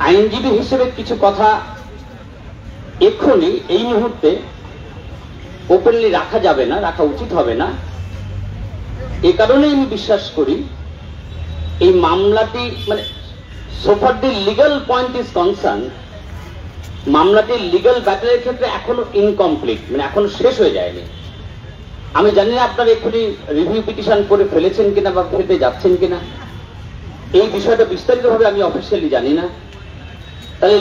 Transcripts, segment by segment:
আইনজীবী হিসেবে কিছু কথা এক্ষুনি এই মুহূর্তে ওপেনলি রাখা যাবে না, রাখা উচিত হবে না। এই কারণেই আমি বিশ্বাস করি এই মামলাটি মানে so far the legal point is concerned, মামলাটির লিগ্যাল ব্যাটেলের ক্ষেত্রে এখনো ইনকমপ্লিট, মানে এখনো শেষ হয়ে যায়নি। আমি জানি না আপনারা এক্ষুনি রিভিউ পিটিশন করে ফেলেছেন কিনা বা ফেলতে যাচ্ছেন কিনা, এই বিষয়টা বিস্তারিতভাবে আমি অফিসিয়ালি জানি না। তাহলে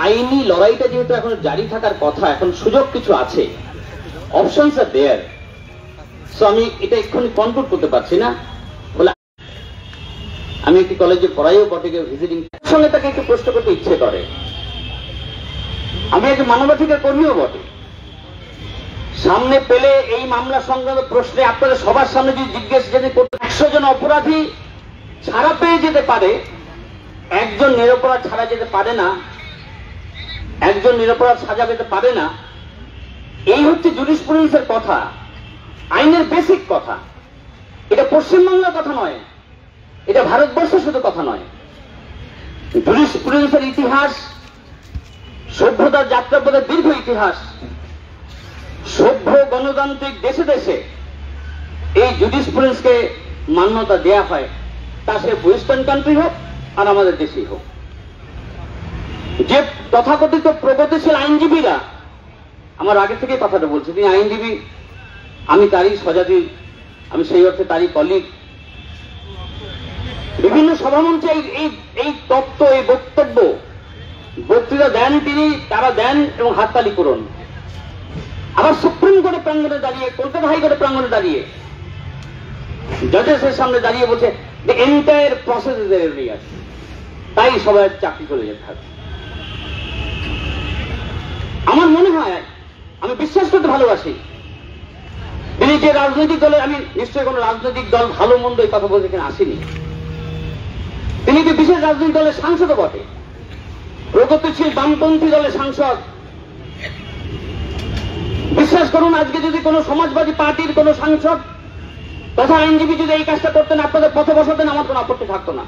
আইনি লড়াইটা যেহেতু এখন জারি থাকার কথা, এখন সুযোগ কিছু আছে, অপশনস আর দেয়ার। সো আমি এটা এক্ষুনি কন্ট্রোল করতে পারছি না। বলে আমি একটি কলেজে পড়াইও বটে, ভিজিটিং সঙ্গে তাকে একটু প্রশ্ন করতে ইচ্ছে করে। আমি একটি মানবাধিকার কর্মীও বটে। সামনে পেলে এই মামলা সংক্রান্ত প্রশ্নে আপনাদের সবার সামনে যদি জিজ্ঞেস যদি করতে 100 জন অপরাধী ছাড়া পেয়ে যেতে পারে, একজন নিরপরাধ ছাড়া যেতে পারে না, একজন নিরপরাধ সাজা পেতে পারে না, এই হচ্ছে জুরিসপ্রুডেন্সের কথা, আইনের বেসিক কথা। এটা পশ্চিমবাংলার কথা নয়, এটা ভারতবর্ষের শুধু কথা নয়। জুরিসপ্রুডেন্সের ইতিহাস, সভ্যতার যাত্রাপথের দীর্ঘ ইতিহাস, সভ্য গণতান্ত্রিক দেশে দেশে এই জুরিসপ্রুডেন্সকে মান্যতা দেয়া হয়, তা সে ওয়েস্টার্ন কান্ট্রি হোক আর আমাদের দেশেই হোক। যে তথাকথিত প্রগতিশীল আইনজীবীরা, আমার আগে থেকে কথাটা বলছি, তিনি আইনজীবী, আমি তারই স্বজাতি, আমি সেই অর্থে তারই কলিগ। বিভিন্ন সভামঞ্চে এই তত্ত্ব, এই বক্তব্য, বক্তৃতা দেন তিনি, তারা দেন এবং হাততালি করুন। আবার সুপ্রিম কোর্টের প্রাঙ্গণে দাঁড়িয়ে, কলকাতা হাইকোর্টের প্রাঙ্গণে দাঁড়িয়ে জজেসের সামনে দাঁড়িয়ে বলছে যে এন্টায়ার প্রসেস ইজ এরিয়াস, তাই সবাই চাকরি করে যেতে হবে। আমার মনে হয়, আমি বিশ্বাস করতে ভালোবাসি, তিনি যে রাজনৈতিক দলে, আমি নিশ্চয়ই কোন রাজনৈতিক দল ভালো মন্দ এই কথা বলতে এখানে আসেনি, তিনি যে বিশেষ রাজনৈতিক দলের সাংসদও বটে, প্রগতিশীল বামপন্থী দলের সাংসদ। বিশ্বাস করুন, আজকে যদি কোন সমাজবাদী পার্টির কোন সাংসদ তথা আইনজীবী যদি এই কাজটা করতেন, আপনাদের পথে বসাতেন, আমার কোন আপত্তি থাকতো না।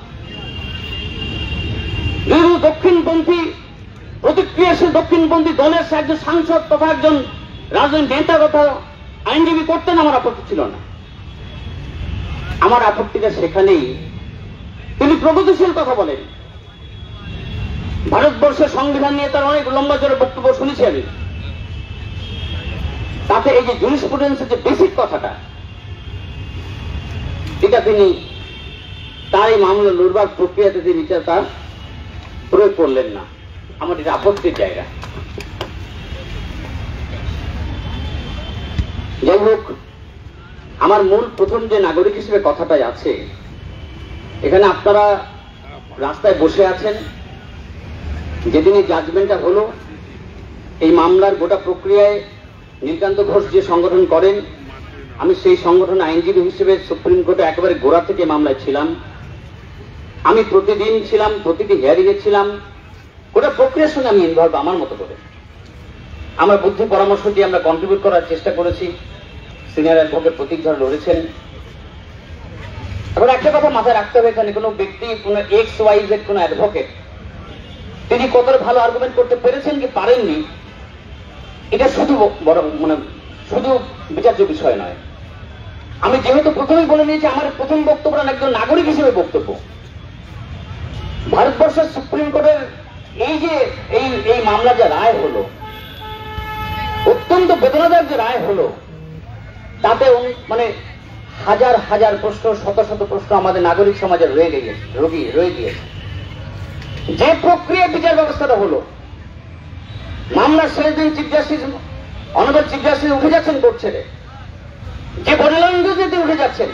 যদি দক্ষিণপন্থী, প্রতিক্রিয়াশীল দক্ষিণপন্থী দলের একজন সাংসদ তথা একজন রাজনৈতিক নেতা তথা আইনজীবী করতেন, আমার আপত্তি ছিল না। আমার আপত্তিটা সেখানেই, তিনি প্রগতিশীল কথা বলেন। ভারতবর্ষের সংবিধান নিয়ে তার অনেক লম্বা চড়ে বক্তব্য শুনেছি আমি। তাতে এই যে জুরিসপ্রুডেন্সের যে বেসিক কথাটা, এটা তিনি তার এই মামলা লড়বার প্রক্রিয়াতে তিনি তা প্রয়োগ করলেন না। আমার এটা আপত্তির জায়গা। যাই হোক, আমার মূল প্রথম যে নাগরিক হিসেবে কথাটাই আছে, এখানে আপনারা রাস্তায় বসে আছেন। যেদিনই জাজমেন্টটা হলো, এই মামলার গোটা প্রক্রিয়ায় নীলকান্ত ঘোষ যে সংগঠন করেন, আমি সেই সংগঠন আইনজীবী হিসেবে সুপ্রিম কোর্টে একেবারে গোড়া থেকে মামলায় ছিলাম। আমি প্রতিদিন ছিলাম, প্রতিটি হিয়ারিং এ ছিলাম, গোটা প্রক্রিয়ার সঙ্গে আমি ইনভলভ আমার মতো করে। আমরা বুদ্ধি পরামর্শ দিয়ে আমরা কন্ট্রিবিউট করার চেষ্টা করেছি। সিনিয়র অ্যাডভোকেট প্রতীক ধর লড়েছেন। এখন একটা কথা মাথায় রাখতে হবে, এখানে কোনো ব্যক্তি, কোনো এক্স ওয়াই জেড কোনো অ্যাডভোকেট, তিনি কতটা ভালো আর্গুমেন্ট করতে পেরেছেন কি পারেননি, এটা শুধু বড় মানে শুধু বিচার্য বিষয় নয়। আমি যেহেতু প্রথমেই বলে নিয়েছি, আমার প্রথম বক্তব্যটা একজন নাগরিক হিসেবে বক্তব্য। ভারতবর্ষের সুপ্রিম কোর্টের এই যে এই মামলা যে রায় হলো, অত্যন্ত বেদনাদায়ক যে রায় হলো, তাতে মানে হাজার হাজার প্রশ্ন, শত শত প্রশ্ন আমাদের নাগরিক সমাজে রয়ে গিয়েছে। যে প্রক্রিয়া বিচার ব্যবস্থাটা হলো, মামলার শেষ দিন chief justice, honourable chief justice উঠে যাচ্ছেন কোর্ট ছেড়ে, যে বডি ল্যাঙ্গুয়েজে উঠে যাচ্ছেন,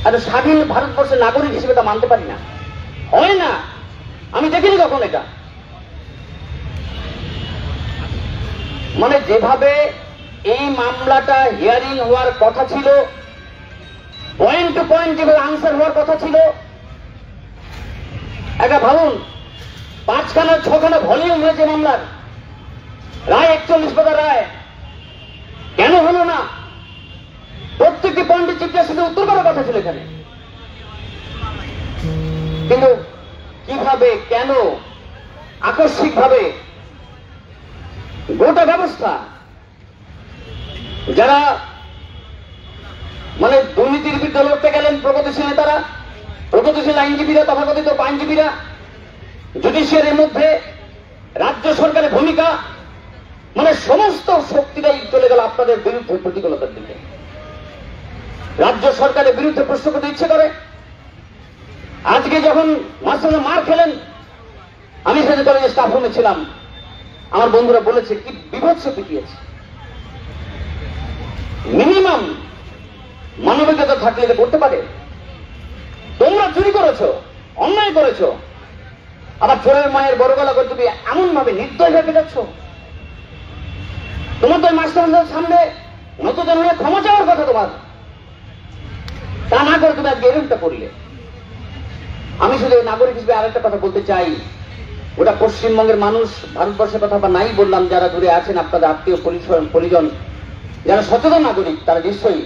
এত স্বাধীন ভারতবর্ষের নাগরিক হিসেবে তা মানতে পারি না, হয় না। আমি দেখিনি কখন এটা। মানে যেভাবে এই মামলাটা হিয়ারিং হওয়ার কথা ছিল, পয়েন্ট টু পয়েন্ট যেভাবে আনসার হওয়ার কথা ছিল, একটা ভাবুন, 5খানা 6খানা ভলিউম হয়েছে মামলার, রায় 41 পাতার রায়, কেন হলো না? প্রত্যেকটি পয়েন্টে চিফ জাস্টিসের উত্তর করার কথা ছিল এখানে, কিন্তু কিভাবে কেন আকস্মিকভাবে গোটা ব্যবস্থা যারা মানে দুর্নীতির বিরুদ্ধে লড়তে গেলেন প্রগতিশীল নেতারা, প্রগতিশীল আইনজীবীরা, তথাকথিত আইনজীবীরা, জুডিশিয়ারির মধ্যে রাজ্য সরকারের ভূমিকা, মানে সমস্ত শক্তিটাই চলে গেল আপনাদের বিরুদ্ধে প্রতিকূলতার দিকে। রাজ্য সরকারের বিরুদ্ধে প্রশ্ন করতে ইচ্ছে করে। আজকে যখন মাস্টাররা মার খেলেন, আমি সেদিন কলেজে স্টাফ রুমে ছিলাম, আমার বন্ধুরা বলেছে কি বিভৎস পিটিয়েছে। মিনিমাম মানবিকতা থাকলে এটা করতে পারে। তোমরা চুরি করেছো, অন্যায় করেছো, আবার চোরের মায়ের বড় গলা করে তুমি এমন ভাবে নির্দয় হয়ে যাচ্ছ। তোমার তো মাস্টারদের সামনে নতুন হয়ে ক্ষমা চাওয়ার কথা তোমার, তা না করে তুমি আজকে এরকমটা করলে। আমি শুধু নাগরিক হিসেবে আরেকটা কথা বলতে চাই, ওটা পশ্চিমবঙ্গের মানুষ, ভারতবর্ষের কথা বা নাই বললাম, যারা দূরে আছেন আপনাদের আত্মীয় পরিজন, যারা সচেতন নাগরিক, তারা নিশ্চয়ই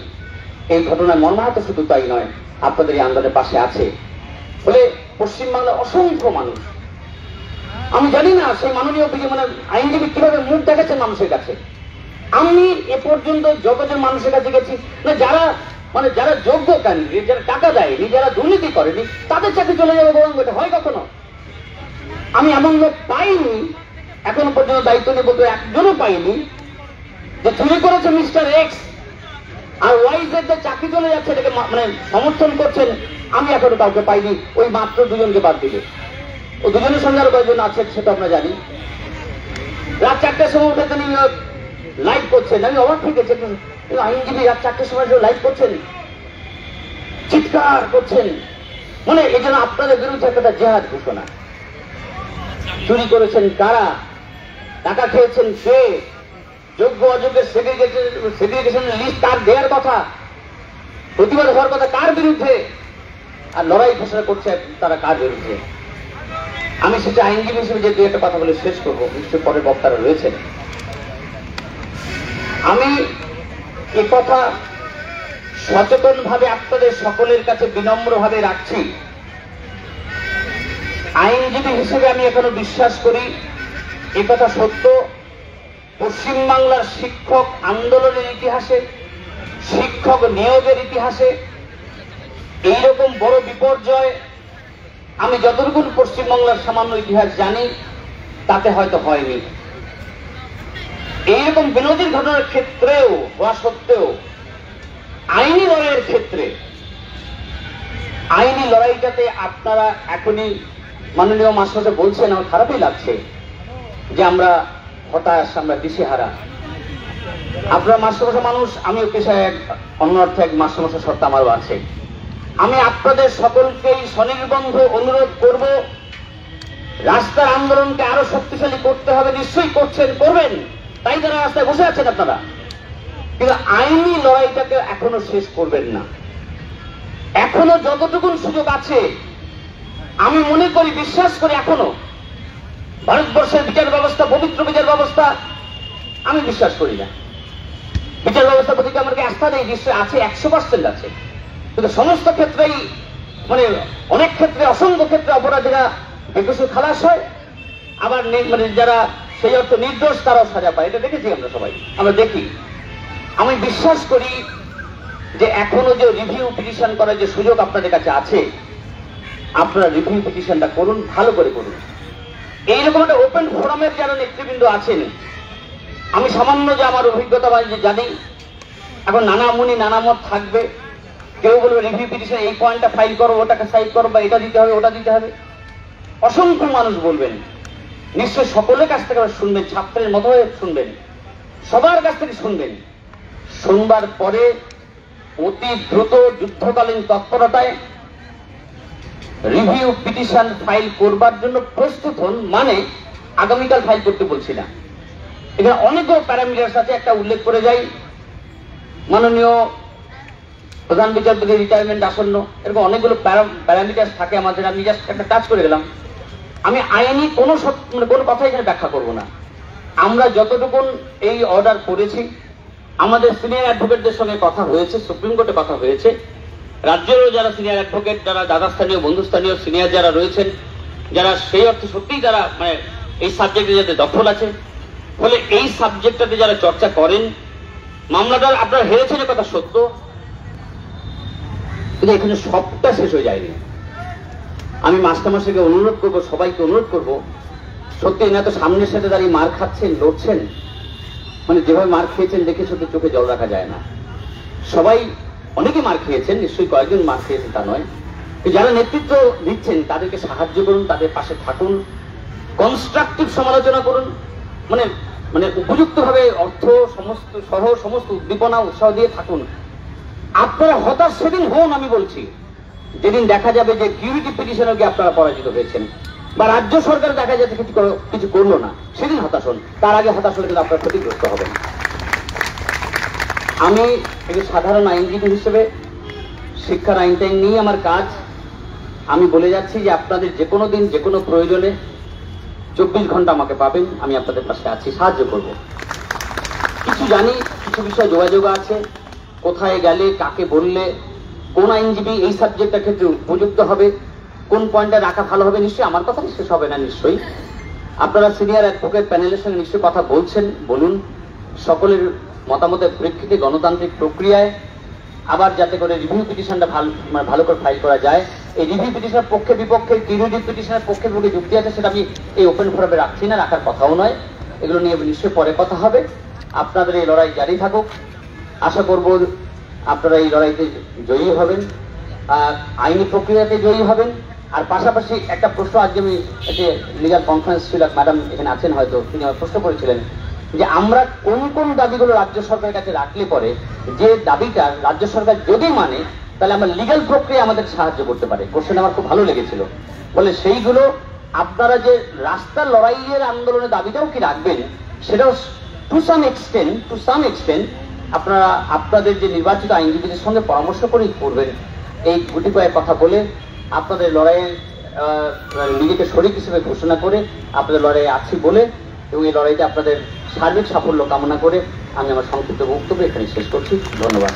এই ঘটনায় মর্মাহত। শুধু তাই নয়, আপনাদের এই আন্দোলনের পাশে আছে বলে পশ্চিমবাংলার অসংখ্য মানুষ, আমি জানি না সেই মাননীয় মানে আইনজীবী কিভাবে মুখ দেখাচ্ছেন মানুষের কাছে। আমি এ পর্যন্ত যতজন মানুষের কাছে গেছি, না যারা মানে যারা যোগ্য ক্যান্ডিডেট, যারা টাকা দেয়নি, যারা দুর্নীতি করেনি, তাদের চাকরি চলে যাবে বরং এটা হয় কখনো? আমি এমন লোক পাইনি এখনো পর্যন্ত, দায়িত্ব নিয়ে বলতে একজনও পাইনি যে চুরি করেছে মিস্টার এক্স আর ওয়াইজের যে চাকরি চলে যাচ্ছে এটাকে মানে সমর্থন করছেন, আমি এখনো কাউকে পাইনি। ওই মাত্র দুজনকে বাদ দিলে, ও দুজনের সঙ্গে আরো কয়েকজন আছে সেটা আমরা জানি। রাত 4টার সময় উঠে তিনি লাইভ করছেন, আমি অবাক হয়ে গেছি। আইনজীবী রাত 4টার সময় লাইভ করছেন, চিৎকার করছেন, মানে এই জন্য আপনাদের বিরুদ্ধে একটা জেহাদ ঘোষণা। চুরি করেছেন কারা, টাকা খেয়েছেন কে, যোগ্য অযোগ্যের সেগ্রিগেশন লিস্ট কার দেওয়ার কথা, প্রতিবাদ হওয়ার কথা কার বিরুদ্ধে, আর লড়াই ঘোষণা করছে তারা কার বিরুদ্ধে। আমি সেটা আইনজীবী হিসেবে যে দু একটা কথা বলে শেষ করবো, নিশ্চয় পরে বক্তারা রয়েছেন। আমি এ কথা সচেতন ভাবে আপনাদের সকলের কাছে বিনম্র ভাবে রাখছি। আইনজীবী হিসেবে আমি এখনো বিশ্বাস করি এ কথা সত্য, পশ্চিমবাংলার শিক্ষক আন্দোলনের ইতিহাসে, শিক্ষক নিয়োগের ইতিহাসে এইরকম বড় বিপর্যয় আমি যতটুকু পশ্চিমবাংলার সামান্য ইতিহাস জানি তাতে হয়তো হয়নি। এইরকম বিনোদীর ঘটনার ক্ষেত্রেও হওয়া সত্ত্বেও আইনি লড়াইয়ের ক্ষেত্রে, আইনি লড়াইটাতে আপনারা এখনই মাননীয় মাস্টারমশাই বলছেন, আমার খারাপই লাগছে যে আমরা হতাশ, আমরা দিশেহারা। আপনারা মাস্টারমশাই মানুষ, আমিও পেশায় অন্য অর্থে এক মাস্টারমশাই সত্তা আমারও আছে। আমি আপনাদের সকলকেই স্বনির্বন্ধ অনুরোধ করব, রাস্তার আন্দোলনকে আরো শক্তিশালী করতে হবে। নিশ্চয়ই করছেন, করবেন, তাই যারা রাস্তায় বসে আছেন আপনারা, কিন্তু আইনি লড়াইটাকে এখনো শেষ করবেন না। এখনো যতটুকু সুযোগ আছে, আমি মনে করি, বিশ্বাস করি, এখনো ভারতবর্ষের বিচার ব্যবস্থা পবিত্র বিচার ব্যবস্থা, আমি বিশ্বাস করি না বিচার ব্যবস্থার প্রতি আমার আস্থা নেই। নিশ্চয় আছে, 100% আছে, কিন্তু সমস্ত ক্ষেত্রেই মানে অনেক ক্ষেত্রে, অসংখ্য ক্ষেত্রে অপরাধীরা বেকসুর খালাস হয়, আবার মানে যারা সেই অর্থ নির্দোষ তারাও সাজা পায়। এটা দেখেছি আমরা সবাই, আমরা দেখি। আমি বিশ্বাস করি যে এখনো যে রিভিউ পিটিশন করার যে সুযোগ আপনাদের কাছে আছে, আপনারা রিভিউ পিটিশনটা করুন, ভালো করে করুন। এইরকম একটা ওপেন ফোরামের যারা নেতৃবৃন্দ আছেন, আমি সামান্য যে আমার অভিজ্ঞতা যে জানি, এখন নানা মুনি নানা মত থাকবে। কেউ বলবে রিভিউ পিটিশন এই পয়েন্টটা ফাইল করো, ওটাকে সাইড করো, বা এটা দিতে হবে, ওটা দিতে হবে। অসংখ্য মানুষ বলবেন, নিশ্চয় সকলের কাছ থেকে শুনবেন, ছাত্রের মতো হয়ে শুনবেন, সবার কাছ থেকে শুনবেন। শুনবার পরে অতি দ্রুত যুদ্ধকালীন তৎপরতায় রিভিউ পিটিশন ফাইল করবার জন্য প্রস্তুত হন। মানে আগামীকাল ফাইল করতে বলছি না, এখানে অনেকগুলো প্যারামিটার আছে। একটা উল্লেখ করে যাই, মাননীয় প্রধান বিচারপতি রিটায়ারমেন্ট আসন্ন, এরকম অনেকগুলো প্যারামিটার থাকে আমাদের। আমি জাস্ট একটা টাচ করে গেলাম। আমি আইনি কোনো মানে কোনো কথা এখানে ব্যাখ্যা করব না। আমরা যতটুকু এই অর্ডার করেছি, আমাদের সিনিয়র অ্যাডভোকেটদের সঙ্গে কথা হয়েছে, সুপ্রিম কোর্টে কথা হয়েছে, রাজ্যেরও যারা সিনিয়র অ্যাডভোকেট, যারা দাদা স্থানীয়, বন্ধুস্থানীয় সিনিয়র যারা রয়েছেন, যারা সেই অর্থে সত্যিই তারা মানে এই সাবজেক্টে যাতে দখল আছে, ফলে এই সাবজেক্টটাতে যারা চর্চা করেন, মামলাটা আপনারা হেরেছেন কথা সত্য, কিন্তু এখানে সবটা শেষ হয়ে যায়নি। আমি মাস্টারমশাইকে অনুরোধ করবো, সবাইকে অনুরোধ করবো, সত্যি না তো সামনের সাথে দাঁড়িয়ে মার খাচ্ছেন, লড়ছেন, মানে যেভাবে মার খেয়েছেন দেখে সত্যি চোখে জল রাখা যায় না। সবাই অনেকে মার খেয়েছেন, নিশ্চয়ই কয়েকজন মার খেয়েছেন তা নয়, যারা নেতৃত্ব দিচ্ছেন তাদেরকে সাহায্য করুন, তাদের পাশে থাকুন, কনস্ট্রাকটিভ সমালোচনা করুন, মানে মানে উপযুক্তভাবে অর্থ সমস্ত সহ সমস্ত উদ্দীপনা উৎসাহ দিয়ে থাকুন। আপনারা হতাশ সেদিন হন, আমি বলছি, যেদিন দেখা যাবে যে কিউরিটি পিটিশনে গিয়ে আপনারা পরাজিত হয়েছেন বা রাজ্য সরকার দেখা যাচ্ছে কিছু করলো না, সেদিন হতাশ হন। তার আগে হতাশ হলে কিন্তু আপনারা ক্ষতিগ্রস্ত হবেন। আমি একটি সাধারণ আইনজীবী হিসেবে শিক্ষার আইনটাই নিয়ে আমার কাজ। আমি বলে যাচ্ছি যে আপনাদের যে কোনো দিন যে কোনো প্রয়োজনে 24 ঘন্টা আমাকে পাবেন, আমি আপনাদের পাশে আছি, সাহায্য করব। কিছু জানি, কিছু বিষয় যোগাযোগ আছে, কোথায় গেলে কাকে বললে কোন আইনজীবী এই সাবজেক্টটার ক্ষেত্রে উপযুক্ত হবে, কোন পয়েন্টটা রাখা ভালো হবে, নিশ্চয়ই আমার কথা শেষ হবে না। নিশ্চয়ই আপনারা সিনিয়র অ্যাডভোকেট প্যানেলের সঙ্গে নিশ্চয়ই কথা বলছেন, বলুন। সকলের মতামতের প্রেক্ষিতে গণতান্ত্রিক প্রক্রিয়ায় আবার যাতে করে রিভিউ পিটিশনটা ভালো করে ফাইল করা যায়। এই রিভিউ পিটিশনের পক্ষে বিপক্ষে, কিউরিটি পিটিশনের পক্ষে বিপক্ষে যুক্তি আছে, সেটা আমি এই ওপেন ফোরামে রাখছি না, রাখার কথাও নয়। এগুলো নিয়ে নিশ্চয়ই পরে কথা হবে। আপনাদের এই লড়াই জারি থাকুক। আশা করব আপনারা এই লড়াইতে জয়ী হবেন, আইনি প্রক্রিয়াতে জয়ী হবেন। আর পাশাপাশি একটা প্রশ্ন, আজকে আমি একটি লিগাল কনফারেন্স ছিল, ম্যাডাম এখানে আছেন হয়তো, তিনি আমার প্রশ্ন করেছিলেন যে আমরা কোন কোন দাবিগুলো রাজ্য সরকারের কাছে রাখলে পরে যে দাবিটা রাজ্য সরকার যদি মানে তাহলে আমরা লিগ্যাল প্রক্রিয়া আমাদের সাহায্য করতে পারে। কোশ্চেন আমার খুব ভালো লেগেছিল। বলে সেইগুলো আপনারা যে রাস্তার লড়াইয়ের আন্দোলনের দাবিটাও কি রাখবেন, সেটাও টু সাম এক্সটেন্ট আপনারা আপনাদের যে নির্বাচিত আইনজীবীদের সঙ্গে পরামর্শ করেই করবেন। এই গুটি কয়েক কথা বলে আপনাদের লড়াইয়ে নিজেকে শরিক হিসেবে ঘোষণা করে আপনাদের লড়াইয়ে আছি বলে এবং এই লড়াইতে আপনাদের সার্বিক সাফল্য কামনা করে আমি আমার সংক্ষিপ্ত বক্তব্য এখানে শেষ করছি। ধন্যবাদ।